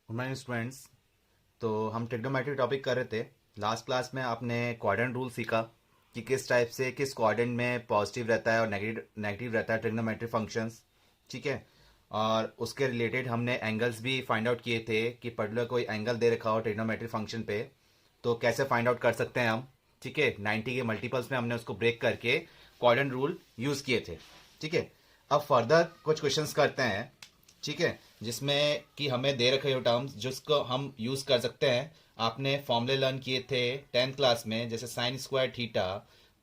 Good morning students. तो हम trigonometry topic कर रहे थे। लास्ट क्लास में आपने क्वाड्रेंट रूल सीखा कि किस टाइप से किस क्वाड्रेंट में पॉजिटिव रहता है और नेगेटिव नेगेटिव रहता है ट्रिग्नोमेट्री फंक्शंस। ठीक है। और उसके रिलेटेड हमने एंगल्स भी फाइंड आउट किए थे कि पर्टिकुलर कोई एंगल दे रखा हो ट्रिग्नोमेट्री फंक्शन पे तो कैसे फाइंड आउट कर सकते हैं हम। ठीक है, 90 के मल्टीपल्स में हमने उसको ब्रेक करके क्वाड्रेंट रूल यूज़ किए थे। ठीक है, अब फर्दर कुछ क्वेश्चंस करते हैं। ठीक है, जिसमें कि हमें दे रखे हो टर्म्स जिसको हम यूज़ कर सकते हैं। आपने फॉर्मूले लर्न किए थे 10th क्लास में, जैसे sign square theta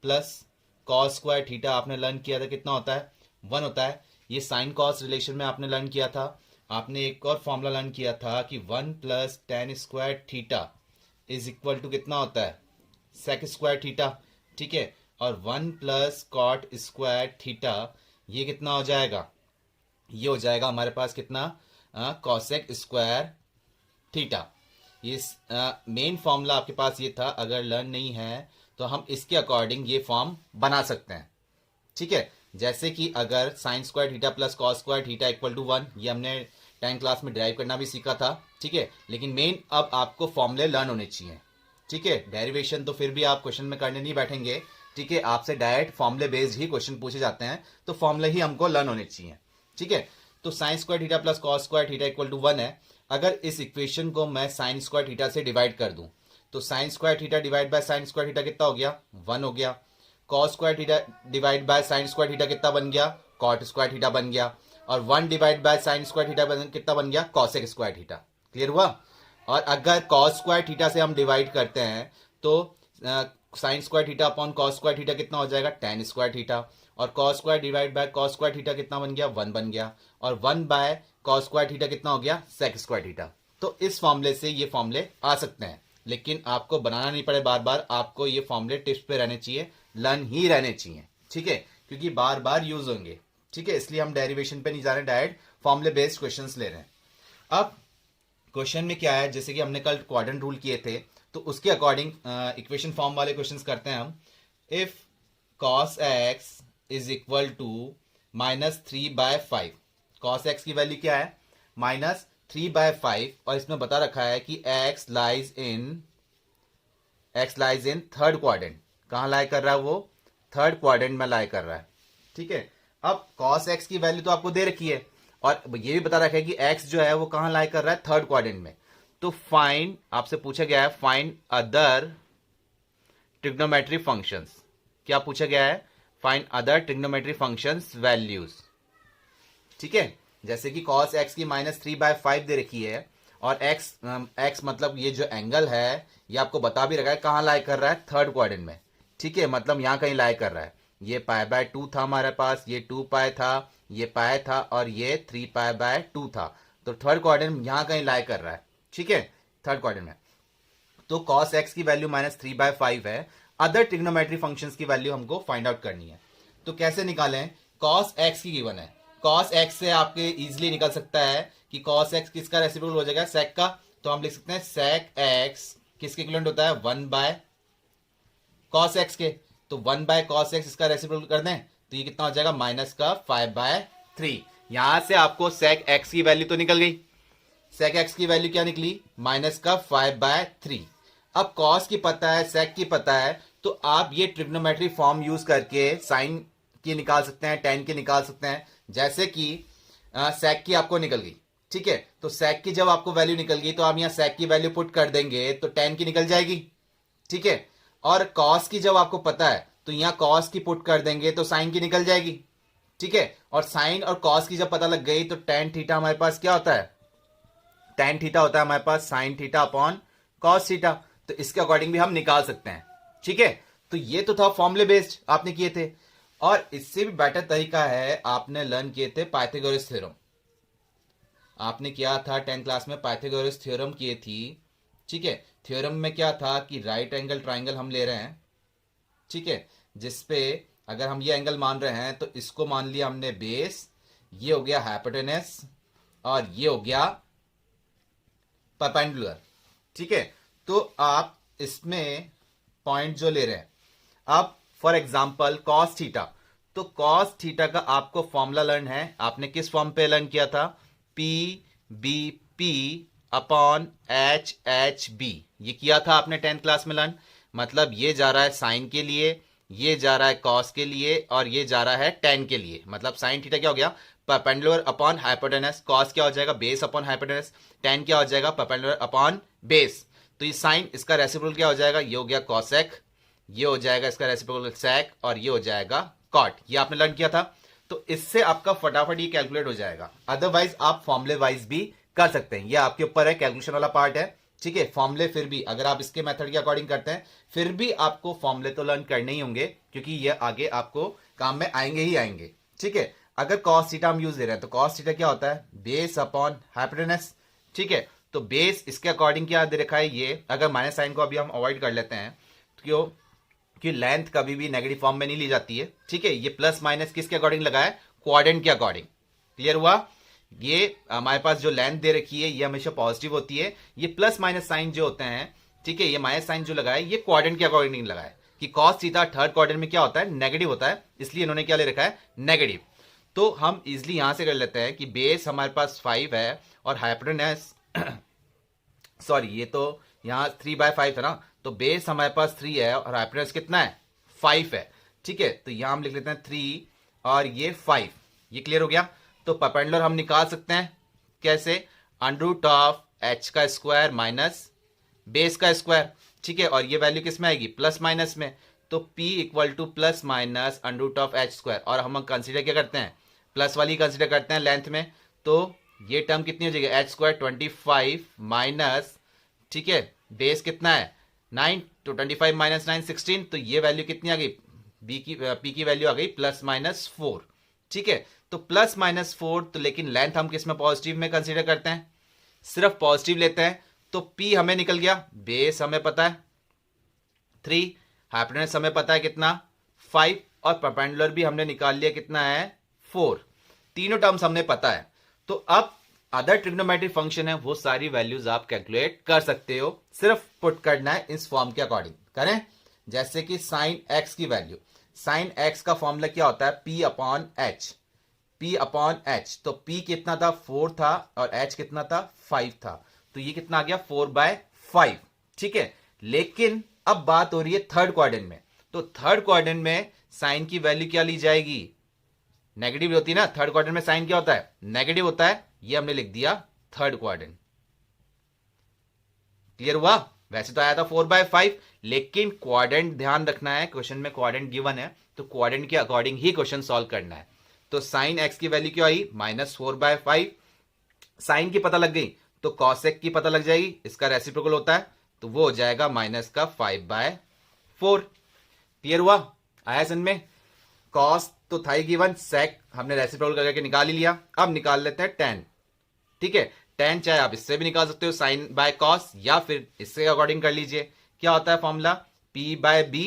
plus cos square theta आपने लर्न किया था, कितना होता है 1 होता है। ये साइन कॉस रिलेशन में आपने लर्न किया था। आपने एक और फॉर्मूला लर्न किया था कि 1 plus ten square theta is equal to कितना होता है सेक स्क्वायर थीटा। ठीक है, और 1 प्लस कॉट स्क्वायर थीटा ये कितना हो जाएगा, ये हो जाएगा हमारे पास कितना कॉसेक स्क्वायर थीटा। ये मेन फॉर्मूला आपके पास ये था, अगर लर्न नहीं है तो हम इसके अकॉर्डिंग ये फॉर्म बना सकते हैं। ठीक है, जैसे कि अगर sine square theta plus cos square theta equal to 1, ये हमने 10 क्लास में ड्राइव करना भी सीखा था। ठीक है, लेकिन मेन अब आपको फॉर्मूले लर्न होने चाहिए। ठीक है, डेरिवेशन तो फिर भी आप क्वेश्चन में करने नहीं बैठेंगे। ठीक है, आपसे डायरेक्ट फॉर्मूले बेस्ड ही क्वेश्चन पूछे जाते हैं, तो फॉर्मूले ही हमको लर्न होने चाहिए। ठीक है, तो sine square theta plus cos square theta equal to 1 है। अगर इस इक्वेशन को मैं साइन स्क्वायर थीटा से डिवाइड कर दूं तो sine square theta divide by sine square theta कितना हो गया 1 हो गया। Cos square theta divide by sine square theta कितना बन गया कॉट स्क्वायर थीटा बन गया। और 1 divide by sine square theta कितना बन गया कॉसेक स्क्वायर थीटा। क्लियर हुआ। और अगर कॉस स्क्वायर थीटा से हम डिवाइड करते हैं तो sine square theta upon cos square theta कितना हो जाएगा टेन स्क्वायर थीटा। और cos square divide by cos square theta कितना बन गया 1 बन गया। और 1 बाय कॉस स्क्वायर थीटा कितना हो गया सेक स्क्वायर थीटा। तो इस फॉर्मूले से ये फॉर्मूले आ सकते हैं, लेकिन आपको बनाना नहीं पड़े बार बार, आपको ये फॉर्मूले टिप्स पे रहने चाहिए, लर्न ही रहने चाहिए। ठीक है, क्योंकि बार बार यूज होंगे। ठीक है, इसलिए हम डेरिवेशन पे नहीं जा रहे, डायरेक्ट फॉर्मूले बेस्ड क्वेश्चंस ले रहे हैं। अब क्वेश्चन में क्या है, जैसे कि हमने कल क्वाड्रेंट रूल किए थे तो उसके अकॉर्डिंग इक्वेशन फॉर्म वाले क्वेश्चंस करते हैं हम। If cos x is equal to -3/5, cos x की वैल्यू क्या है -3/5, और इसमें बता रखा है कि x lies in third quadrant. कहाँ लाई कर रहा है वो, थर्ड क्वाड्रेंट में लाई कर रहा है। ठीक है, अब कॉस एक्स की वैल्यू तो आपको दे रखी है और ये भी बता रखा है कि एक्स जो है वो कहाँ लाई कर रहा है थर्ड क्वाड्रेंट में। तो फाइंड, आपसे पूछा गया है फाइंड अदर ट्रिग्नोमेट्री फंक्शंस। क्या पूछा गया है, find other trigonometry functions values. ठीक है, जैसे कि cos x की -3/5 दे रखी है और x मतलब ये जो एंगल है ये आपको बता भी रखा है कहाँ लाई कर रहा है थर्ड क्वाड्रेंट में। ठीक है, मतलब यहां कहीं लाई कर रहा है। ये π/2 था हमारे पास, ये 2π था, ये π था और ये 3π/2 था। तो थर्ड क्वाड्रेंट यहां कहीं लाई कर रहा है। ठीक है, थर्ड क्वाड्रेंट में। तो cos x की वैल्यू -3/5 है। अदर ट्रिग्नोमेट्री फंक्शंस की वैल्यू हमको फाइंड आउट करनी है। तो कैसे निकालें, cos x की गिवन है, cos x से आपके इजीली निकल सकता है कि cos x किसका रेसिप्रोकल हो जाएगा sec का। तो हम लिख सकते हैं sec x किसके इक्विवेलेंट होता है 1/cos x के। तो 1/cos x इसका रेसिप्रोकल कर दें तो ये कितना हो जाएगा -5/3। यहां से आपको sec x की वैल्यू तो निकल गई, sec x की वैल्यू क्या निकली -5/3। अब cos की पता है, sec की पता है, तो आप ये ट्रिग्नोमेट्री फॉर्म यूज करके साइन की निकाल सकते हैं, tan की निकाल सकते हैं। जैसे कि sec की आपको निकल गई। ठीक है, तो sec की जब आपको वैल्यू निकल गई तो आप यहां sec की वैल्यू पुट कर देंगे तो tan की निकल जाएगी। ठीक है, और cos की जब आपको पता है तो यहां cos की पुट कर देंगे तो sin की निकल जाएगी। ठीक है, और sin और cos की जब पता लग गई तो tan थीटा हमारे पास क्या होता है, tan थीटा होता है हमारे पास sin theta upon cos theta. तो इसके अकॉर्डिंग भी हम निकाल सकते हैं। ठीक है, तो ये तो था फॉर्मूले बेस्ड आपने किए थे, और इससे भी बेटर तरीका है, आपने लर्न किए थे पाइथागोरस थ्योरम। आपने किया था 10th क्लास में पाइथागोरस थ्योरम किए थी। ठीक है, थ्योरम में क्या था कि राइट एंगल ट्राइंगल हम ले रहे हैं। ठीक है, जिसपे अगर हम ये एंगल मान रहे हैं तो इसको मान लिया हमने बेस, ये हो गया हाइपोटेनस और ये हो गया परपेंडिकुलर। ठीक है, तो आप इसमें पॉइंट जो ले रहे हैं, अब फॉर एग्जांपल cos थीटा, तो cos थीटा का आपको फॉर्मूला लर्न है। आपने किस फॉर्म पे लर्न किया था, P B P upon H B, ये किया था आपने 10th क्लास में लर्न। मतलब ये जा रहा है साइन के लिए, ये जा रहा है कॉस के लिए, और ये जा रहा है टेन के लिए। मतलब साइन थीटा क्या हो गया, परपेंडिकुलर अपॉन हाइपोटेनस। कॉस क्या हो जाएगा, बेस अपॉन हाइपोटेनस। टेन क्या हो जाएगा, परपेंडिकुलर अपॉन बेस। तो ये साइन, इसका रेसिप्रोकल क्या हो जाएगा, ये हो गया कॉसेक, ये हो जाएगा इसका रेसिप्रोकल सेक, और ये हो जाएगा कॉट। ये आपने लर्न किया था। तो इससे आपका फटाफट ये कैलकुलेट हो जाएगा। अदरवाइज आप फॉर्मुले वाइज भी कर सकते हैं, ये आपके ऊपर है, कैलकुलेशन वाला पार्ट है। ठीक है, फॉर्मुले फिर भी अगर आप इसके मेथड के अकॉर्डिंग करते हैं, फिर भी आपको फॉर्मुले तो लर्न करने ही होंगे, क्योंकि ये आगे आपको काम में आएंगे ही आएंगे। ठीक है, अगर कॉस थीटा हम यूज दे रहे हैं तो कॉस थीटा क्या होता है, बेस अपॉन हाइपोटेनस। ठीक है, तो बेस इसके अकॉर्डिंग क्या दे रखा है, ये अगर माइनस साइन को अभी हम अवॉइड कर लेते हैं, क्यों कि लेंथ कभी भी नेगेटिव फॉर्म में नहीं ली जाती है। ठीक है, ये प्लस माइनस किसके अकॉर्डिंग लगा है, क्वाड्रेंट के अकॉर्डिंग। क्लियर हुआ, ये हमारे पास जो लेंथ दे रखी है ये हमेशा पॉजिटिव होती है। ये प्लस माइनस साइन जो होते हैं, ठीक है, ये माइनस साइन जो लगा है ये क्वाड्रेंट के अकॉर्डिंग लगा है, कि कॉस थीटा थर्ड क्वाड्रेंट में क्या होता है, नेगेटिव होता है, इसलिए इन्होंने क्या ले रखा है, नेगेटिव। तो हम इजिली यहां से कर लेते हैं कि बेस हमारे पास 5 है और हाइपोटेनस सॉरी, ये तो यहां 3/5 था ना, तो बेस हमारे पास 3 है और हाइपोटेनस कितना है, 5 है। ठीक है, तो यहां हम लिख लेते हैं 3 और ये 5। ये क्लियर हो गया। तो परपेंडिकुलर हम निकाल सकते हैं कैसे, अंडर ऑफ एच का स्क्वायर माइनस बेस का स्क्वायर। ठीक है, और ये वैल्यू किस में आएगी, प्लस माइनस में। तो P equal two plus minus under of H square, और हम कंसीडर क्या करते हैं, प्लस वाली कंसीडर करते हैं लेंथ में। तो ये टर्म कितनी हो जाएगी, एच स्क्वायर 25 माइनस, ठीक है, बेस कितना है 9, तो 25 माइनस 9 16। तो ये वैल्यू कितनी आ गई, पी की वैल्यू आ गई प्लस माइनस 4। ठीक है, तो प्लस माइनस 4, तो लेकिन लेंथ हम किस में, पॉजिटिव में कंसीडर करते हैं, सिर्फ पॉजिटिव लेते हैं। तो P हमें निकल गया, बेस हमें पता है 3, हाइपोटेनस हमें पता है कितना 5, और परपेंडिकुलर भी हमने निकाल लिया कितना है 4। तीनों टर्म्स हमने पता है। तो अब अदर ट्रिग्नोमेट्रिक फंक्शन है वो सारी वैल्यूज आप कैलकुलेट कर सकते हो, सिर्फ पुट करना है इस फॉर्म के अकॉर्डिंग। करें, जैसे कि साइन एक्स की वैल्यू, साइन एक्स का फॉर्मूला क्या होता है, P upon H, P upon H. तो P कितना था, 4 था, और H कितना था, 5 था। तो ये कितना आ गया, 4/5। ठीक है, लेकिन अब बात हो रही है थर्ड क्वाड्रेंट में। तो थर्ड क्वाड्रेंट में साइन की वैल्यू क्या ली जाएगी, नेगेटिव होती है ना, थर्ड क्वाड्रेंट में साइन क्या होता है, नेगेटिव होता है। ये हमने लिख दिया थर्ड क्वाड्रेंट। क्लियर हुआ, वैसे तो आया था 4/5, लेकिन क्वाड्रेंट ध्यान रखना है, क्वेश्चन में क्वाड्रेंट गिवन है, तो क्वाड्रेंट के अकॉर्डिंग ही क्वेश्चन सॉल्व करना है। तो साइन एक्स की वैल्यू क्या आई, -4/5। साइन की पता लग गई तो कॉसेक की पता लग जाएगी, इसका रेसिप्रोकल होता है, तो वो हो जाएगा माइनस का 5/4। क्लियर हुआ, आया समझ में। कॉस तो था ही गिवन, सेक हमने रेसिप्रोकल करके निकाल ही लिया। अब निकाल लेते हैं टेन। ठीक है, टेन चाहे आप इससे भी निकाल सकते हो, साइन बाय कॉस, या फिर इससे अकॉर्डिंग कर लीजिए। क्या होता है फॉर्मूला, P/B।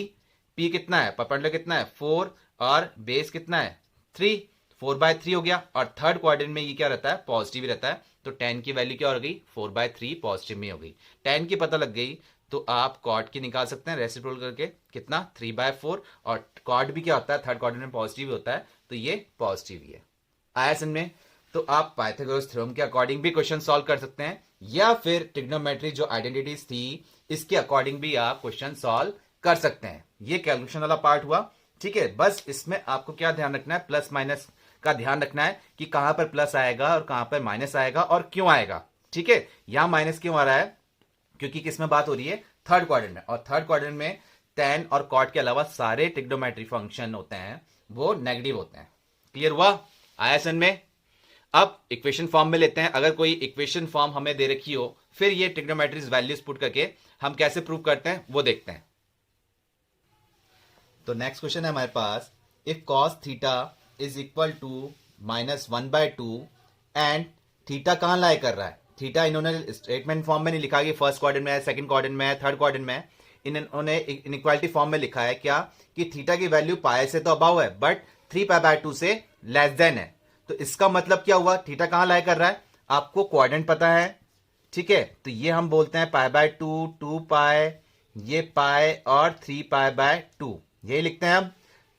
P कितना है, परपेंडिकुलर कितना है 4, और बेस कितना है 3, 4/3 हो गया। और थर्ड क्वाड्रेंट में ये क्या रहता है, पॉजिटिव रहता है। तो टेन की वैल्यू क्या हो गई, 4/3 पॉजिटिव में हो गई। टेन की पता लग गई तो आप कॉट की निकाल सकते हैं रेसिप्रोकल करके, कितना 3/4। और कॉट भी क्या होता है, थर्ड क्वाड्रेंट में पॉजिटिव होता है, तो ये पॉजिटिव ही है। आया समझ में। तो आप पाइथागोरस थ्योरम के अकॉर्डिंग भी क्वेश्चन सॉल्व कर सकते हैं, या फिर ट्रिग्नोमेट्री जो आइडेंटिटीज थी इसके अकॉर्डिंग भी आप क्वेश्चन सॉल्व कर सकते हैं। ये कैलकुलेशन वाला पार्ट हुआ। ठीक है, बस इसमें आपको क्या ध्यान रखना है, प्लस माइनस का ध्यान रखना है कि कहां पर प्लस आएगा और कहां पर माइनस आएगा और क्यों आएगा। ठीक है, यहां माइनस क्यों आ रहा है, क्योंकि किसमें बात हो रही है, थर्ड क्वाड्रेंट में, और थर्ड क्वाड्रेंट में tan और cot के अलावा सारे ट्रिग्नोमेट्री फंक्शन होते हैं वो नेगेटिव होते हैं। क्लियर हुआ, आया समझ में। अब इक्वेशन फॉर्म में लेते हैं। अगर कोई इक्वेशन फॉर्म हमें दे रखी हो, फिर ये ट्रिग्नोमेट्री वैल्यूज पुट करके हम कैसे प्रूव करते हैं वो देखते हैं। तो नेक्स्ट क्वेश्चन है हमारे पास, if cos theta is equal to -1/2 and theta कहां लाई कर रहा है, थीटा इन्होंने स्टेटमेंट फॉर्म में नहीं लिखा कि फर्स्ट क्वाड्रेंट में है, सेकंड क्वाड्रेंट में है, थर्ड क्वाड्रेंट में है। इन्होंने इनइक्वालिटी फॉर्म में लिखा है क्या, कि थीटा की वैल्यू पाई से तो अबव है बट 3π/2 से लेस देन है। तो इसका मतलब क्या हुआ, थीटा कहां लाई कर रहा है, आपको क्वाड्रेंट पता है। ठीक है, तो ये हम बोलते हैं π/2, 2π, ये पाई और 3π/2, यही लिखते हैं हम।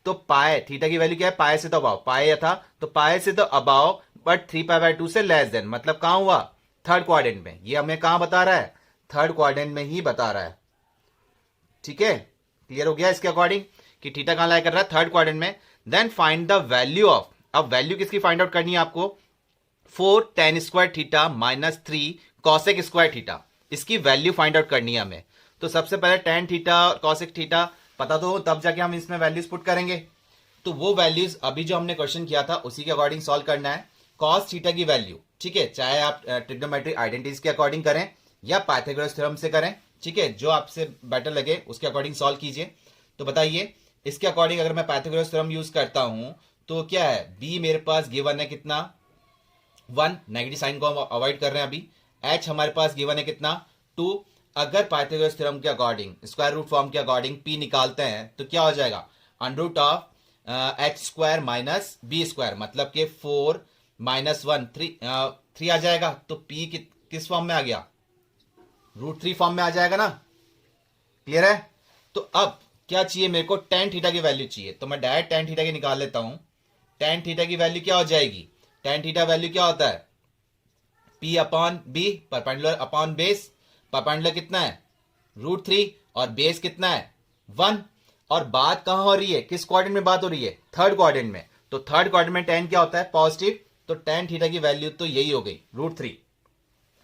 तो पाई थीटा की वैल्यू क्या है, पाई से तो अबाव, पाई था तो पाई से तो अबाव बट 3π/2 से लेस देन, मतलब कहां हुआ, थर्ड क्वाड्रेंट में। ये हमें कहां बता रहा है? थर्ड क्वाड्रेंट में ही बता रहा है। ठीक है, क्लियर हो गया इसके अकॉर्डिंग कि थीटा कहां लाई कर रहा है? थर्ड क्वाड्रेंट में। Then find the value of, अब वैल्यू किसकी फाइंड आउट करनी है आपको? 4 tan square theta minus 3 cosec square theta, इसकी वैल्यू फाइंड आउट करनी है हमें। तो सबसे पहले tan थीटा और कॉसेक थीटा पता तो हो, तब जाके हम इसमें वैल्यूज पुट करेंगे। तो वो वैल्यूज अभी जो हमने क्वेश्चन किया था उसी के अकॉर्डिंग सॉल्व करना है। कॉस थीटा की वैल्यू, ठीक है, चाहे आप ट्रिग्नोमेट्रिक आइडेंटिटीज के अकॉर्डिंग करें या पाइथागोरस थ्योरम से करें, ठीक है, जो आपसे बेटर लगे उसके अकॉर्डिंग सॉल्व कीजिए। तो बताइए, इसके अकॉर्डिंग अगर मैं पाइथागोरस थ्योरम यूज करता हूं तो क्या है? बी मेरे पास गिवन है कितना? 1, नेगेटिव साइन को हम अवॉइड कर रहे हैं अभी। एच हमारे पास गिवन है कितना? 2। अगर पाइथागोरस थ्योरम के अकॉर्डिंग, स्क्वायर रूट फॉर्म के अकॉर्डिंग पी निकालते हैं तो क्या हो जाएगा? Under root of H square minus B square, मतलब कि 4 माइनस 1 3 आ जाएगा। तो पी किस फॉर्म में आ गया? √3 फॉर्म में आ जाएगा ना। क्लियर है? तो अब क्या चाहिए मेरे को? tan थीटा की वैल्यू चाहिए। तो मैं डायरेक्ट tan थीटा की निकाल लेता हूं। tan थीटा की वैल्यू क्या हो जाएगी? tan थीटा वैल्यू क्या होता है? P upon B, perpendicular upon base. Perpendicular कितना है? √3 और बेस कितना है? 1। और बात कहां हो रही है? किस क्वाड्रेंट में बात हो रही है? थर्ड क्वाड्रेंट में। तो थर्ड क्वाड्रेंट में tan क्या होता है? पॉजिटिव। तो tan थीटा की वैल्यू तो यही हो गई, √3।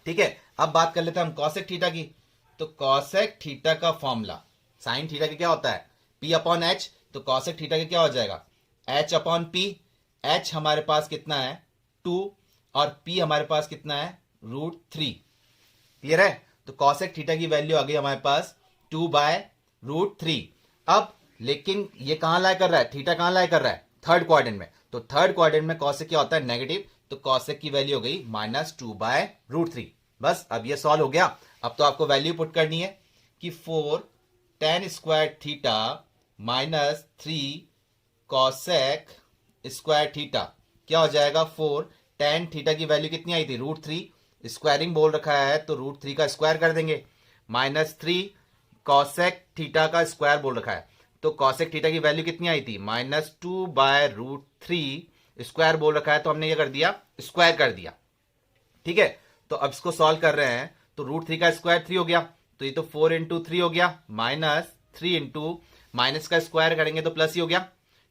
ठीक है, अब बात कर लेते हैं हम कॉसेक थीटा की। तो कॉसेक थीटा का फॉर्मूला साइन थीटा का क्या होता है? P upon H. तो कॉसेक थीटा का क्या हो जाएगा? H upon P. एच हमारे पास कितना है? 2 और P हमारे पास कितना है? √3। क्लियर है? तो कॉसेक थीटा की वैल्यू आ गई हमारे पास 2/√3। अब लेकिन ये कहां लाई कर रहा है? थीटा कहां लाई कर रहा है? थर्ड क्वाड्रेंट में। तो थर्ड क्वाड्रेंट में कॉसेक क्या होता है? नेगेटिव। तो कॉसेक की वैल्यू हो गई -2/√3। बस अब ये सॉल्व हो गया। अब तो आपको वैल्यू पुट करनी है कि 4 tan square theta minus 3 cosec square theta क्या हो जाएगा? 4 tan थीटा की वैल्यू कितनी आई थी? √3। स्क्वायरिंग बोल रखा है तो √3 का स्क्वायर कर देंगे। -3 कॉसेक थीटा का स्क्वायर बोल रखा है। तो कॉसेक थीटा की वैल्यू कितनी आई थी? -2/√3। स्क्वायर बोल रखा है तो हमने ये कर दिया, स्क्वायर कर दिया। ठीक है, तो अब इसको सॉल्व कर रहे हैं तो √3 का स्क्वायर 3 हो गया। तो ये तो 4 इंटू 3 हो गया, -3 इंटू माइनस का स्क्वायर करेंगे तो प्लस ही हो गया।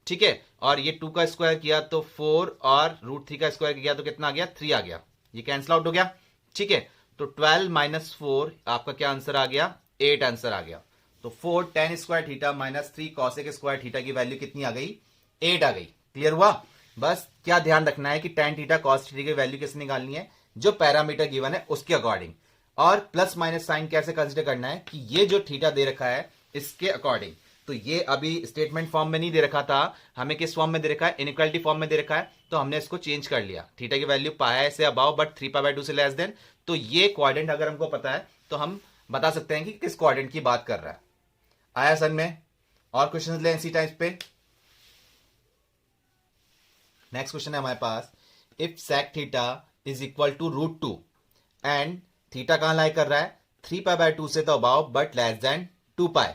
ठीक है, और ये 2 का स्क्वायर किया तो 4 और √3 का स्क्वायर किया तो कितना आ गया? 3 आ गया। ये कैंसिल आउट हो गया। ठीक है, तो 12 माइनस 4 आपका क्या आंसर आ गया? 8 आंसर आ गया। तो 4 tan square theta minus 3 cosec square theta की वैल्यू कितनी आ गई? 8 आ गई। क्लियर हुआ? बस क्या ध्यान रखना है कि tan थीटा कॉस थीटा की वैल्यू किससे निकालनी है? जो पैरामीटर गिवन है उसके अकॉर्डिंग। और प्लस माइनस साइन कैसे कंसिडर करना है कि ये जो थीटा दे रखा है इसके अकॉर्डिंग। तो ये अभी स्टेटमेंट फॉर्म में नहीं दे रखा था, हमें किस फॉर्म में दे रखा है? इनइक्वालिटी फॉर्म में दे रखा है। तो हमने इसको चेंज कर लिया। थीटा की वैल्यू पाया से अबाव बट 3π/2 से लेस देन। तो ये क्वाड्रेंट अगर हमको पता है तो हम बता सकते हैं कि किस क्वाड्रेंट की बात कर रहा है। आया सन में? और क्वेश्चन लें इसी टाइप पे। नेक्स्ट क्वेश्चन है हमारे पास, if sec theta is equal to √2 and theta कहां लाई कर रहा है? 3π/2 से तो above but less than 2π।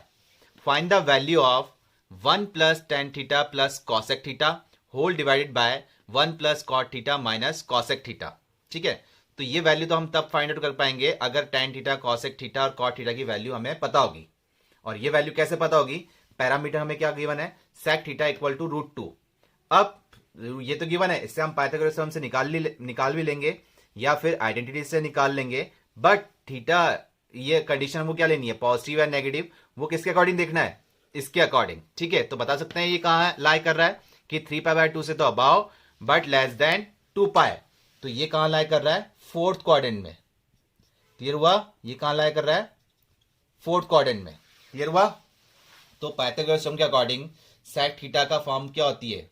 Find the value of 1 plus tan theta plus cosec theta whole divided by 1 plus cot theta minus cosec theta. ठीक है, तो ये वैल्यू तो हम तब फाइंड आउट कर पाएंगे अगर tan थीटा कॉसेक थीटा और कॉट थीटा की वैल्यू हमें पता होगी। और ये वैल्यू कैसे पता होगी? पैरामीटर हमें क्या गिवन है? Sec theta equal to √2। अब ये तो गिवन है, इससे हम पाइथागोरस थ्योरम से निकाल भी लेंगे या फिर आइडेंटिटी से निकाल लेंगे। बट थीटा ये कंडीशन हमको क्या लेनी है? पॉजिटिव या नेगेटिव, वो किसके अकॉर्डिंग देखना है? इसके अकॉर्डिंग। ठीक है, तो बता सकते हैं ये कहां लाई कर रहा है कि 3π/2 से तो अबाव बट लेस देन 2π। तो ये कहां लाई कर रहा है? फोर्थ क्वाड्रेंट में। क्लियर हुआ? ये कहां लाई कर रहा है? फोर्थ क्वाड्रेंट में। क्लियर हुआ? तो पाइथागोरस थ्योरम के अकॉर्डिंग सेक थीटा का फॉर्म क्या होती है?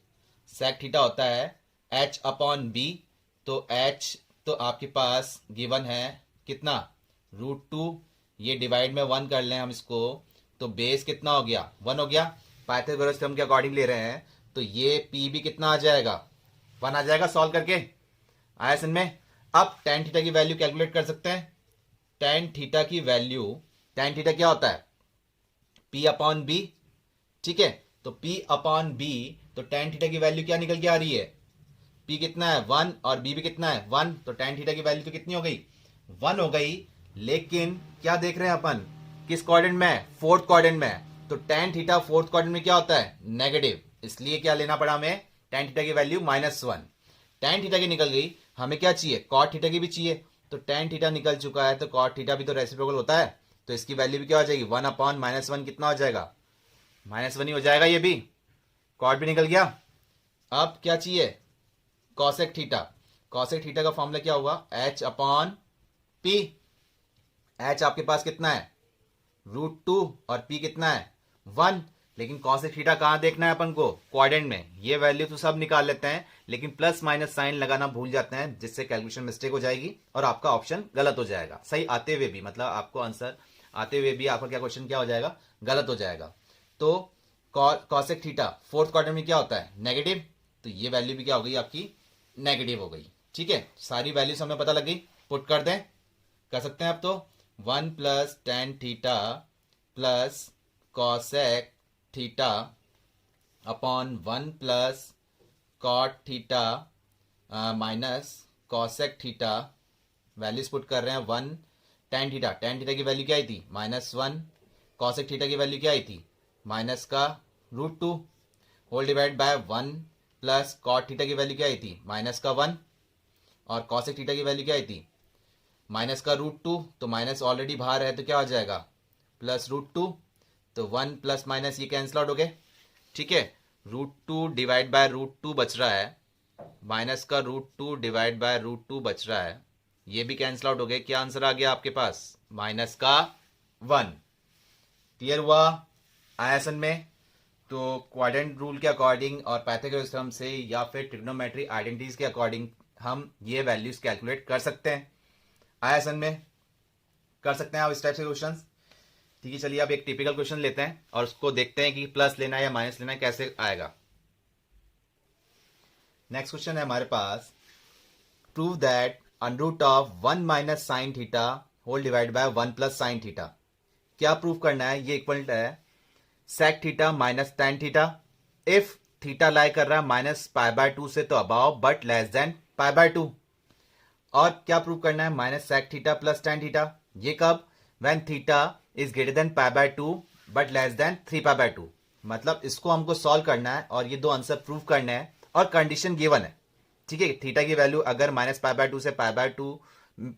सेक थीटा होता है h अपॉन बी। तो h तो आपके पास गिवन है कितना? √2। ये डिवाइड में 1 कर लें हम इसको, तो बेस कितना हो गया? 1 हो गया। पाइथागोरस थ्योरम के अकॉर्डिंग ले रहे हैं तो ये p भी कितना आ जाएगा? 1 आ जाएगा सॉल्व करके। आया समझ में? अब tan थीटा की वैल्यू कैलकुलेट कर सकते हैं। tan थीटा की वैल्यू, tan थीटा क्या होता है? P upon B. ठीक है, तो P अपॉन बी, तो tan थीटा की वैल्यू क्या निकल के आ रही है? P कितना है? 1 और B भी कितना है? 1। तो tan थीटा की वैल्यू तो कितनी हो गई? 1 हो गई, लेकिन क्या देख रहे हैं अपन, किस क्वाड्रेंट में है, फोर्थ क्वाड्रेंट में है। तो टेन थीटा फोर्थ क्वाड्रेंट में क्या होता है, नेगेटिव, इसलिए क्या लेना पड़ा हमें, टेन थीटा की वैल्यू -1। टेन थीटा की निकल गई, हमें क्या चाहिए, कॉट थीटा की भी चाहिए। तो टेन थीटा निकल चुका है, तो कॉट थीटा भी तो रेसिप्रोकल होता है, तो इसकी वैल्यू भी क्या हो जाएगी, 1/-1 कितना हो जाएगा, -1 ही हो जाएगा। ये भी कॉट भी निकल गया। अब क्या चाहिए, कॉसेक थीटा। कॉसेक थीटा का फॉर्मूला क्या हुआ, H/P। H आपके पास कितना है, √2, और P कितना है, 1। लेकिन कॉसेक थीटा कहां देखना है अपन को, क्वाड्रेंट में। ये वैल्यू तो सब निकाल लेते हैं, लेकिन प्लस माइनस साइन लगाना भूल जाते हैं, जिससे कैलकुलेशन मिस्टेक हो जाएगी और आपका ऑप्शन गलत हो जाएगा। सही आते हुए भी, मतलब आपको आंसर आते हुए भी आपका क्या क्वेश्चन क्या हो जाएगा, गलत हो जाएगा। तो कॉसेक थीटा फोर्थ क्वाड्रेंट में क्या होता है, नेगेटिव, तो ये वैल्यू भी क्या हो गई आपकी, नेगेटिव हो गई। ठीक है, सारी वैल्यूज हमें पता लग गई, पुट कर दें, कर सकते हैं अब तो। 1 + tan theta plus cosec theta upon 1 + cot theta minus cosec theta, values put कर रहे हैं। 1 tan थीटा, tan थीटा की वैल्यू क्या आई थी, -1। कॉसेक थीटा की वैल्यू क्या आई थी, माइनस का √2 whole divide by 1 + cot theta की वैल्यू क्या आई थी, -1। और कॉसेक थीटा की वैल्यू क्या आई थी, माइनस का √2, तो माइनस ऑलरेडी बाहर है तो क्या हो जाएगा, +√2। तो 1 प्लस माइनस ये कैंसिल आउट हो गए। ठीक है, √2 डिवाइड बाय √2 बच रहा है, माइनस का √2 डिवाइड बाय √2 बच रहा है, ये भी कैंसिल आउट हो गए। क्या आंसर आ गया आपके पास, -1। क्लियर हुआ आयसन में। तो क्वाड्रेंट रूल के अकॉर्डिंग और पाइथागोरस थ्योरम से या फिर ट्रिग्नोमेट्रिक आइडेंटिटीज के अकॉर्डिंग हम ये वैल्यूज कैलकुलेट कर सकते हैं, आयसन में कर सकते हैं आप इस टाइप से क्वेश्चंस। ठीक है, चलिए अब एक टिपिकल क्वेश्चन लेते हैं और उसको देखते हैं कि प्लस लेना है या माइनस लेना है, कैसे आएगा। नेक्स्ट क्वेश्चन है हमारे पास, prove that √1 - sin theta whole divide by 1 + sin theta. क्या प्रूव करना है, ये इक्वल है sec theta minus tan theta if theta lie कर रहा है -π/2 से तो अबाव बट लेस देन π/2। और क्या प्रूव करना है, -sec theta plus tan theta, ये कब, when theta is greater than π/2 but less than 3π/2। मतलब इसको हमको सॉल्व करना है और ये दो आंसर प्रूव करने हैं और कंडीशन गिवन है। ठीक है, थीटा की वैल्यू अगर -π/2 से π/2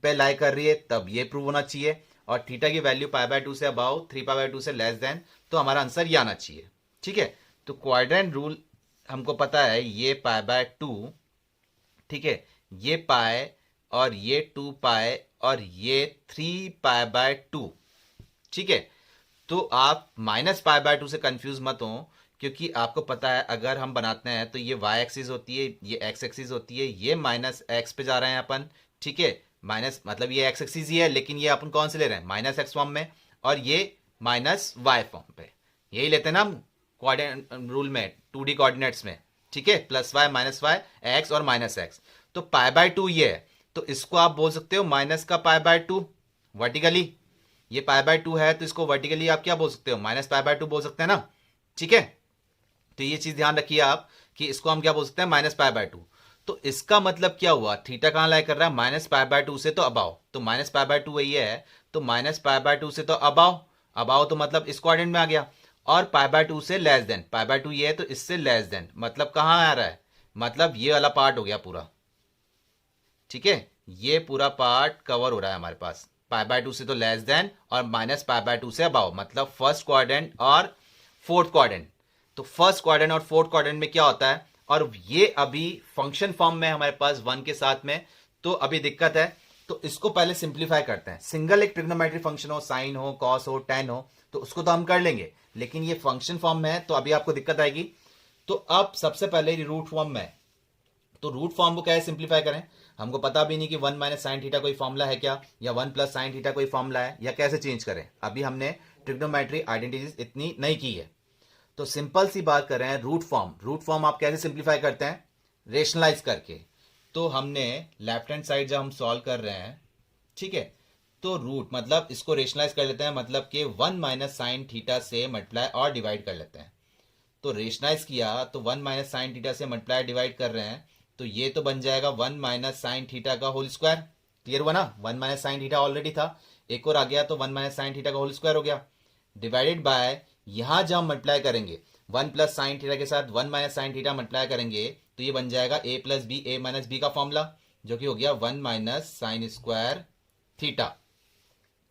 पे लाई कर रही है तब ये प्रूव होना चाहिए, और थीटा की वैल्यू π/2 से अबाउ 3π/2 से लेस देन, तो हमारा आंसर ये आना चाहिए। ठीक है, तो क्वाड्रेंट रूल हमको पता है, ये π/2, ठीक है, ये पाए और ये 2π और ये 3π/2। ठीक है, तो आप -π/2 से कंफ्यूज मत हो, क्योंकि आपको पता है अगर हम बनाते हैं तो ये y एक्सिस होती है, ये x एक्सिस होती है, ये -x पे जा रहे हैं अपन। ठीक है, माइनस मतलब ये x एक्सिस ही है, लेकिन ये अपन कौन से ले रहे हैं, -x फॉर्म में, और ये -y फॉर्म पे, यही लेते हैं ना हम कोऑर्डिनेट रूल में, 2D कोऑर्डिनेट्स में। ठीक है, +y -y x और -x, तो π/2 ये है, तो इसको आप बोल सकते हो माइनस का π/2 वर्टिकली। ये π/2 है तो इसको वर्टिकली आप क्या बोल सकते हो, -π/2 बोल सकते हैं ना। ठीक है, तो ये चीज ध्यान रखिए आप कि इसको हम क्या बोल सकते हैं, -π/2। तो इसका मतलब क्या हुआ, थीटा कहां लाई कर रहा है, -π/2 से तो अबाव, तो -π/2 वही है, तो -π/2 से तो अबाव, अबाव तो मतलब इस क्वाड्रेंट में आ गया, और π/2 से लेस देन, π/2 ये है तो इससे लेस देन, मतलब कहां आ रहा है, मतलब ये वाला पार्ट हो गया पूरा। ठीक है, ये पूरा पार्ट कवर हो रहा है हमारे पास, π/2 से तो लेस देन और -π/2 से अबाव, मतलब फर्स्ट क्वाड्रेंट और फोर्थ क्वाड्रेंट। तो फर्स्ट क्वाड्रेंट और फोर्थ क्वाड्रेंट में क्या होता है, और ये अभी फंक्शन फॉर्म में हमारे पास 1 के साथ में, तो अभी दिक्कत है। तो इसको पहले सिंप्लीफाई करते हैं, सिंगल एक ट्रिग्नोमेट्रिक फंक्शन हो, साइन हो, कॉस हो, टेन हो, तो उसको तो हम कर लेंगे, लेकिन ये फंक्शन फॉर्म में है तो अभी आपको दिक्कत आएगी। तो अब सबसे पहले रूट फॉर्म में, तो रूट फॉर्म को कैसे सिंप्लीफाई करें, हमको पता भी नहीं कि 1 - sin थीटा कोई फॉर्मूला है क्या, या 1 + sin थीटा कोई फॉर्मूला है, या कैसे चेंज करें, अभी हमने ट्रिग्नोमेट्री आइडेंटिटीज इतनी नहीं की है। तो सिंपल सी बात कर रहे हैं, रूट फॉर्म, रूट फॉर्म आप कैसे सिंप्लीफाई करते हैं, रेशनलाइज करके। तो हमने लेफ्ट हैंड साइड जब हम सॉल्व कर रहे हैं, ठीक है, तो रूट मतलब इसको रेशनलाइज कर लेते हैं, मतलब कि 1 - sin थीटा से मल्टीप्लाई और डिवाइड कर लेते हैं। तो रेशनलाइज किया तो 1 - sin थीटा से मल्टीप्लाई डिवाइड कर रहे हैं, तो ये तो बन जाएगा 1 - sin थीटा का होल स्क्वायर, क्लियर हुआ ना, 1 माइनस साइन थीटा ऑलरेडी था, एक और आ गया तो 1 माइनस साइन थीटा का होल स्क्वायर हो गया, डिवाइडेड बाय, यहां जब हम मल्टीप्लाई करेंगे 1 प्लस साइन थीटा के साथ 1 माइनस साइन थीटा मल्टीप्लाई करेंगे तो ये बन जाएगा a plus B, a minus B का फॉर्मूला, जो कि हो गया 1 minus sine square theta.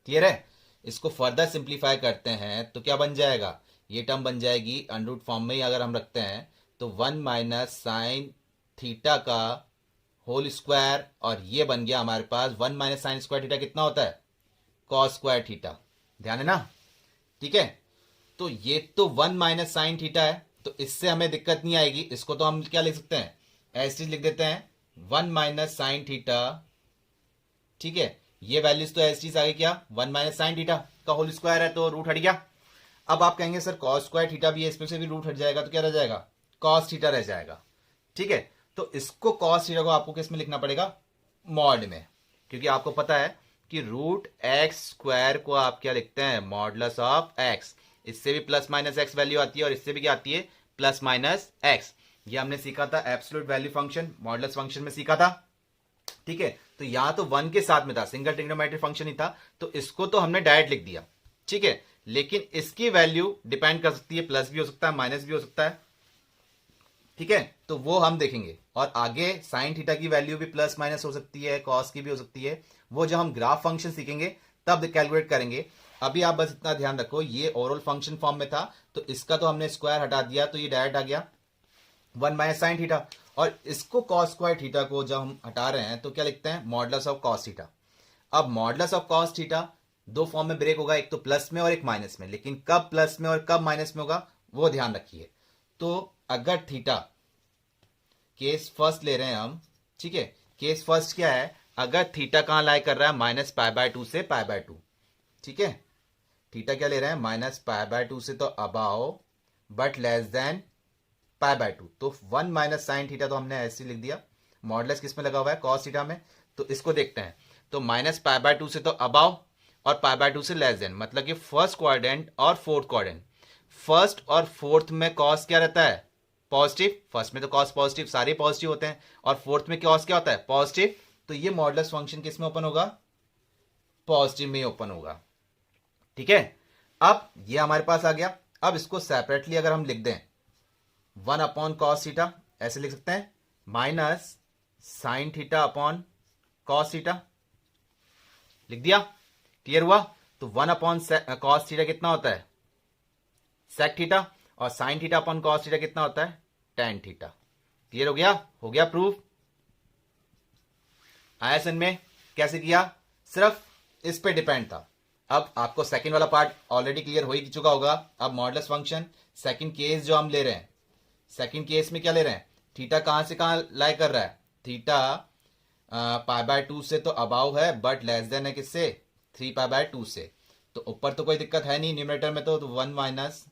Clear है? इसको फर्दर सिंप्लीफाई करते हैं तो क्या बन जाएगा, ये टर्म बन जाएगी अंडररूट फॉर्म में ही अगर हम रखते हैं तो 1 माइनस साइन थीटा का होल स्क्वायर, और ये बन गया हमारे पास 1 माइनस साइन स्क्वायर थीटा कितना होता है, कॉस स्क्वायर थीटा। ध्यान है ना? ठीक है, तो ये तो 1 माइनस साइन थीटा है, तो इससे हमें दिक्कत नहीं आएगी, इसको तो हम क्या लिख सकते हैं, ऐसे लिख देते हैं 1 माइनस साइन थीटा। ठीक है, ये वैल्यूज तो ऐसी आ गई, क्या 1 माइनस साइन थीटा का होल स्क्वायर है तो रूट हट गया। अब आप कहेंगे सर कॉस स्क्वायर थीटा भी है, इसमें से भी रूट हट जाएगा तो क्या रह जाएगा, कॉस थीटा रह जाएगा। ठीक है, तो इसको कॉस थीटा को आपको किस में लिखना पड़ेगा, मॉड में, क्योंकि आपको पता है कि रूट एक्स स्क्वायर को आप क्या लिखते हैं, मॉडलस ऑफ एक्स। इससे भी प्लस माइनस एक्स वैल्यू आती है और इससे भी क्या आती है, प्लस माइनस एक्स। ये हमने सीखा था absolute value function, modulus function में सीखा था। ठीक है, तो यहां तो 1 के साथ में था, सिंगल ट्रिग्नोमेट्रिक फंक्शन ही था, तो इसको तो हमने डायरेक्ट लिख दिया। ठीक है, लेकिन इसकी वैल्यू डिपेंड कर सकती है, प्लस भी हो सकता है, माइनस भी हो सकता है। ठीक है, तो वो हम देखेंगे, और आगे साइन थीटा की वैल्यू भी प्लस माइनस हो सकती है, कॉस की भी हो सकती है, वो जब हम ग्राफ फंक्शन सीखेंगे तब कैलकुलेट करेंगे। अभी आप बस इतना ध्यान रखो, ये ओवरऑल फंक्शन फॉर्म में था तो इसका तो हमने स्क्वायर हटा दिया तो ये डायरेक्ट आ गया 1 माइनस साइन थीटा, और इसको कॉस स्क्वायर थीटा को जब हम हटा रहे हैं तो क्या लिखते हैं, मॉडुलस ऑफ कॉस थीटा। अब मॉडुलस ऑफ कॉस थीटा दो फॉर्म में ब्रेक होगा, एक तो प्लस में और एक माइनस में, लेकिन कब प्लस में और कब माइनस में होगा वो ध्यान रखिए। तो अगर थीटा, केस फर्स्ट ले रहे हैं हम, ठीक है, केस फर्स्ट क्या है, अगर थीटा कहां लाई कर रहा है, माइनस पाई बाय 2 से पाई बाय 2। ठीक है, थीटा क्या ले रहे हैं, माइनस पाई बाय 2 से तो above but less than pi by 2, तो 1 माइनस साइन थीटा तो हमने ऐसे लिख दिया, मॉडुलस किस में लगा हुआ है, कॉस थीटा में। तो इसको देखते हैं, तो माइनस पाई बाय 2 से तो अबाव और पाई बाय 2 से लेस देन, मतलब कि फर्स्ट क्वाड्रेंट और फोर्थ क्वाड्रेंट। फर्स्ट और फोर्थ में कॉस क्या रहता है, पॉजिटिव, फर्स्ट में तो कॉस पॉजिटिव, सारे पॉजिटिव होते हैं, और फोर्थ में कॉस क्या होता है, पॉजिटिव। तो ये मॉडुलस फंक्शन किस में ओपन होगा, पॉजिटिव में ओपन होगा। ठीक है, अब ये हमारे पास आ गया। अब इसको सेपरेटली अगर हम लिख दें 1 अपॉन कॉस थीटा, ऐसे लिख सकते हैं, minus sign theta upon cos theta, लिख दिया। क्लियर हुआ? तो 1 अपॉन कॉस थीटा कितना होता है, सेक थीटा, और sine theta upon cos theta कितना होता है, टेन थीटा। क्लियर हो गया? हो गया प्रूफ। आयसन में कैसे किया, सिर्फ इस पे डिपेंड था। अब आपको सेकंड वाला पार्ट ऑलरेडी क्लियर हो ही चुका होगा। अब मॉडुलस फंक्शन सेकंड केस जो हम ले रहे हैं, सेकंड केस में क्या ले रहे हैं, थीटा कहां से कहां लाई कर रहा है, थीटा पाई बाय 2 से तो अबाव है, बट लेस देन है किससे, 3 पाई बाय 2 से। तो ऊपर तो कोई दिक्कत है नहीं, न्यूमरेटर में तो 1 माइनस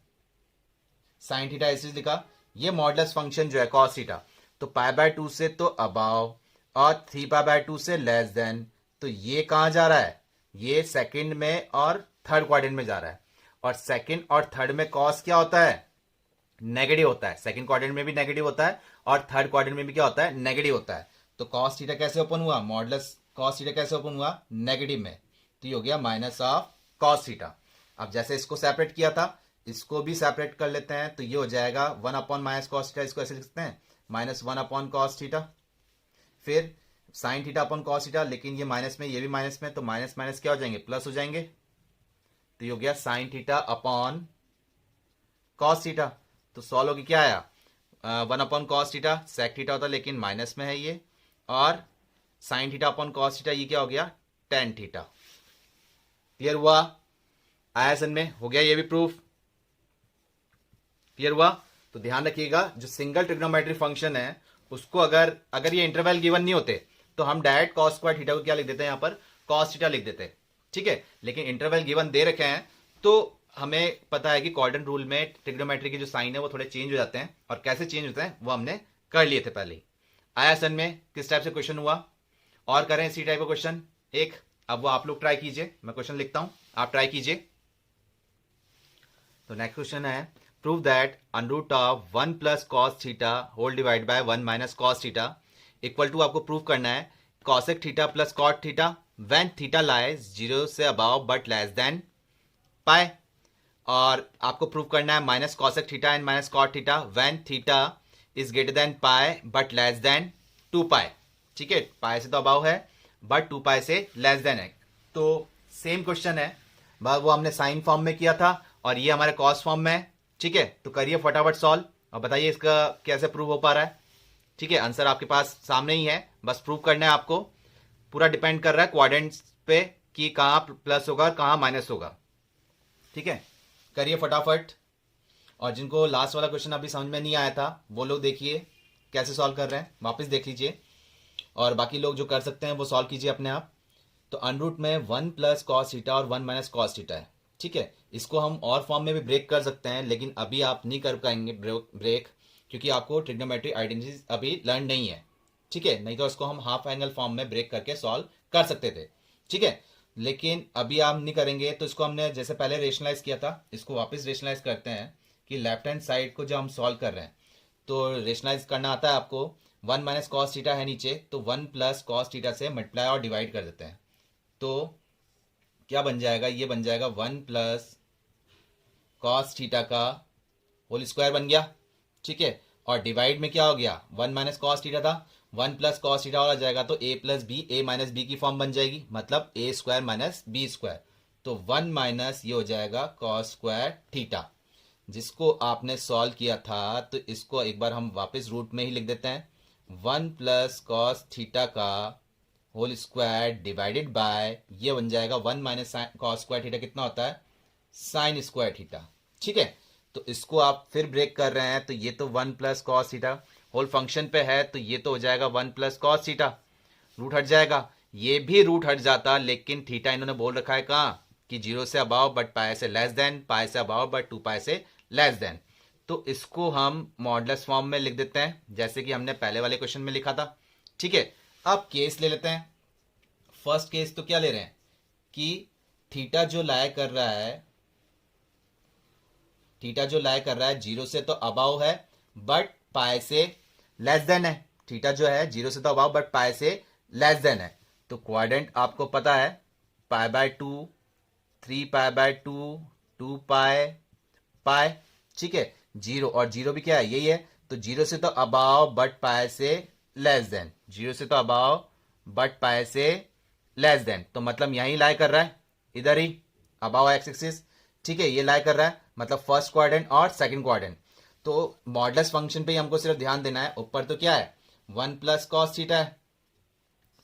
साइन थीटा ऐसे लिखा। ये मॉडुलस फंक्शन जो है कॉस थीटा, तो पाई बाय 2 से तो अबाव और 3 पाई बाय 2 से लेस देन, तो ये कहां जा रहा है, ये सेकंड में और थर्ड क्वाड्रेंट में जा रहा है। और सेकंड और थर्ड में कॉस क्या होता है, नेगेटिव होता है। सेकंड क्वाड्रेंट में भी नेगेटिव होता है और थर्ड क्वाड्रेंट में भी क्या होता है, नेगेटिव होता है। तो कॉस थीटा कैसे ओपन हुआ, मॉडुलस कॉस थीटा कैसे ओपन हुआ, नेगेटिव में, तो ये हो गया माइनस ऑफ कॉस थीटा। अब जैसे इसको सेपरेट किया था, इसको भी सेपरेट कर लेते हैं, तो ये हो जाएगा 1 अपॉन माइनस कॉस थीटा, इसको ऐसे लिख सकते हैं, माइनस 1 अपॉन कॉस थीटा, फिर sign theta upon cos theta, लेकिन ये माइनस में, ये भी माइनस में, तो माइनस माइनस क्या हो जाएंगे, प्लस हो जाएंगे। तो ये हो गया sine theta upon cos theta. तो सॉल्व होगी क्या आया, 1 upon cos theta, sec theta होता लेकिन माइनस में है ये, और sine theta upon cos theta, ये क्या हो गया, टेन थीटा। क्लियर हुआ? आयसन में हो गया ये भी प्रूफ। क्लियर हुआ? तो ध्यान रखिएगा, जो सिंगल ट्रिग्नोमेट्रिक फंक्शन है उसको अगर ये इंटरवल गिवन नहीं होते तो हम डायरेक्ट कॉस स्क्वायर थीटा को क्या लिख देते हैं, यहां पर कॉस थीटा लिख देते हैं। ठीक है, लेकिन इंटरवल गिवन दे रखे हैं तो हमें पता है कि कॉर्डन रूल में ट्रिग्नोमेट्री के जो साइन है वो थोड़े चेंज हो जाते हैं, और कैसे चेंज होते हैं वो हमने कर लिए थे पहले ही। आयसन में किस टाइप से क्वेश्चन हुआ, और करें इसी टाइप का क्वेश्चन एक। अब वो आप लोग ट्राई कीजिए, मैं क्वेश्चन लिखता हूं, आप ट्राई कीजिए। तो नेक्स्ट क्वेश्चन है, prove that under root of 1 plus cos theta whole divide by 1 minus cos theta equal to, आपको प्रूव करना है cosec theta plus cot theta when theta lies 0 से above but less than pi, और आपको prove करना है minus cosec theta and minus cot theta when theta is greater than pi but less than 2 pi. ठीक है, पाई से तो above है बट 2 पाई से लेस देन है। तो सेम क्वेश्चन है, वो हमने साइन फॉर्म में किया था और ये हमारे कॉस फॉर्म में है। ठीक है, तो करिए फटाफट सॉल्व और बताइए इसका कैसे प्रूव हो पा रहा है। ठीक है, आंसर आपके पास सामने ही है, बस प्रूव करना है आपको। पूरा डिपेंड कर रहा है क्वाड्रेंट्स पे कि कहाँ प्लस होगा और कहाँ माइनस होगा। ठीक है, करिए फटाफट। और जिनको लास्ट वाला क्वेश्चन अभी समझ में नहीं आया था वो लोग देखिए कैसे सॉल्व कर रहे हैं, वापस देख लीजिए। और बाकी लोग जो कर सकते हैं वो सॉल्व कीजिए अपने आप। तो अनरूट में 1 प्लस कॉस थीटा और 1 माइनस कॉस थीटा है। ठीक है, इसको हम और फॉर्म में भी ब्रेक कर सकते हैं, लेकिन अभी आप नहीं कर पाएंगे ब्रेक, क्योंकि आपको ट्रिग्नोमेट्री आइडेंटिटीज अभी लर्न नहीं है। ठीक है, नहीं तो इसको हम हाफ एंगल फॉर्म में ब्रेक करके सॉल्व कर सकते थे। ठीक है, लेकिन अभी आप नहीं करेंगे। तो इसको हमने जैसे पहले रेशनलाइज किया था, इसको वापस रेशनलाइज करते हैं कि लेफ्ट हैंड साइड को जब हम सॉल्व कर रहे हैं तो रेशनलाइज करना आता है आपको। 1 माइनस कॉस थीटा है नीचे, तो 1 प्लस कॉस थीटा से मल्टीप्लाई और डिवाइड कर देते हैं। तो क्या बन जाएगा, ये बन जाएगा 1 प्लस कॉस थीटा का होल स्क्वायर बन गया। ठीक है, और डिवाइड में क्या हो गया, 1 माइनस कॉस थीटा था, 1 प्लस कॉस थीटा वाला जाएगा तो a plus B, A minus B की फॉर्म बन जाएगी, मतलब a square minus B square. तो 1 माइनस ये हो जाएगा कॉस स्क्वायर थीटा, जिसको आपने सॉल्व किया था। तो इसको एक बार हम वापस रूट में ही लिख देते हैं, 1 प्लस कॉस थीटा का होल स्क्वायर डिवाइडेड बाय, ये बन जाएगा 1 माइनस कॉस स्क्वायर थीटा कितना होता है, साइन स्क्वायर थीटा। ठीक है, तो इसको आप फिर ब्रेक कर रहे हैं, तो ये तो 1 plus cos theta whole function पे है, तो ये तो हो जाएगा 1 प्लस कॉस थीटा, रूट हट जाएगा, ये भी रूट हट जाता, लेकिन थीटा इन्होंने बोल रखा है कहाँ कि 0 से अबाव बट पाई से लेस देन, पाई से अबाव बट 2 पाई से लेस देन। तो इसको हम मॉडुलस फॉर्म में लिख देते हैं, जैसे कि हमने पहले वाले क्वेश्चन में लिखा था। ठीक है, अब केस ले लेते हैं। फर्स्ट केस तो क्या ले रहे हैं कि थीटा जो लाया कर रहा है, थीटा जो लाया कर रहा है 0 से तो अबाव है बट पाई से लेस देन है। थीटा जो है 0 से तो अबाव बट पाई से लेस देन है। तो क्वाड्रेंट आपको पता है, पाई बाय 2, 3 पाई बाय 2, 2 पाई पाई। ठीक है, 0 और 0 भी क्या है, यही है। तो 0 से तो अबाव बट पाई से लेस देन, 0 से तो अबाव बट पाई से लेस देन, तो मतलब यहीं लाई कर रहा है, इधर ही अबाव एक्स एक्सिस। ठीक है, ये लाई कर रहा है, मतलब फर्स्ट क्वाड्रेंट और सेकंड क्वाड्रेंट। तो मॉडुलस फंक्शन पे ही हमको सिर्फ ध्यान देना है, ऊपर तो क्या है 1 प्लस कॉस थीटा है।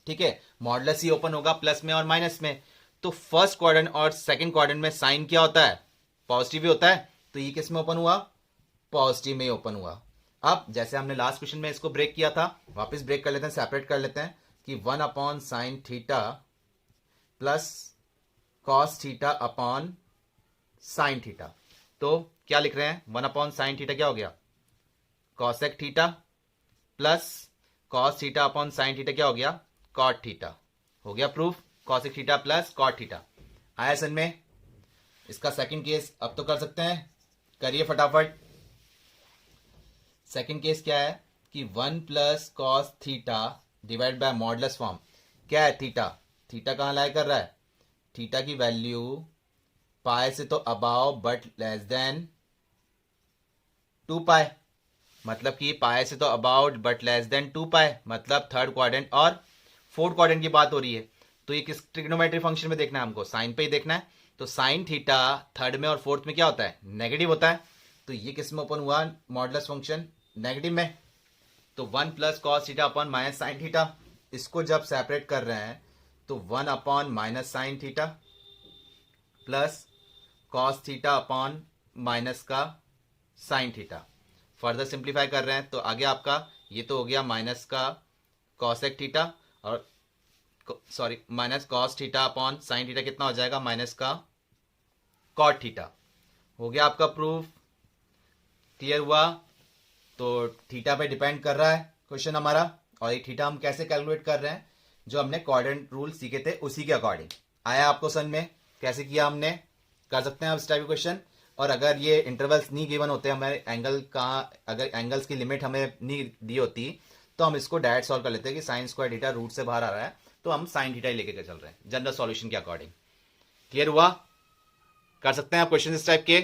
ठीक है, मॉडुलस ही ओपन होगा प्लस में और माइनस में। तो फर्स्ट क्वाड्रेंट और सेकंड क्वाड्रेंट में साइन क्या होता है, पॉजिटिव ही होता है। तो ये किस में ओपन हुआ, पॉजिटिव में ही ओपन हुआ। अब जैसे हमने लास्ट क्वेश्चन में इसको ब्रेक किया था, वापस ब्रेक कर लेते हैं, सेपरेट कर लेते हैं कि 1 upon sine theta plus cos theta upon sine theta. तो क्या लिख रहे हैं, 1 अपॉन साइन थीटा क्या हो गया, cosec theta, plus cos theta upon sine theta क्या हो गया, कॉट थीटा। हो गया proof, cosec theta plus cot theta. आया सन में। इसका सेकंड केस अब तो कर सकते हैं, करिए फटाफट। सेकंड केस क्या है कि 1 plus cos theta divide bye modulus form. क्या है थीटा, थीटा कहाँ लाई कर रहा है, थीटा की वैल्यू पाई से तो अबाव बट लेस देन 2 पाई, मतलब कि पाई से तो अबाउट बट लेस देन 2 पाई, मतलब थर्ड क्वाड्रेंट और फोर्थ क्वाड्रेंट की बात हो रही है। तो ये किस ट्रिग्नोमेट्री फंक्शन में देखना है हमको, साइन पे ही देखना है। तो साइन थीटा थर्ड में और फोर्थ में क्या होता है, नेगेटिव होता है। तो ये किस में ओपन हुआ, मॉडुलस फंक्शन नेगेटिव में। तो 1 plus cos theta upon minus sine theta, इसको जब सेपरेट कर रहे हैं तो 1 upon minus sine theta plus cos theta upon minus का साइन थीटा। फर्दर सिंप्लीफाई कर रहे हैं तो आगे आपका ये तो हो गया माइनस का कॉसेक थीटा, और sorry minus cos theta upon sine theta कितना हो जाएगा, माइनस का कॉट थीटा। हो गया आपका प्रूफ, क्लियर हुआ। तो थीटा पे डिपेंड कर रहा है क्वेश्चन हमारा, और ये थीटा हम कैसे कैलकुलेट कर रहे हैं, जो हमने क्वाड्रेंट रूल सीखे थे उसी के अकॉर्डिंग। आया आपको समझ में कैसे किया हमने, कर सकते हैं आप इस टाइप के क्वेश्चन। और अगर ये इंटरवल्स नहीं गिवन होते, हमें एंगल का, अगर एंगल्स की लिमिट हमें नहीं दी होती, तो हम इसको डायरेक्ट सॉल्व कर लेते हैं कि साइन स्क्वायर थीटा रूट से बाहर आ रहा है, तो हम साइन थीटा ही लेके चल रहे हैं जनरल सॉल्यूशन के अकॉर्डिंग। क्लियर हुआ? कर सकते हैं आप क्वेश्चन इस टाइप के?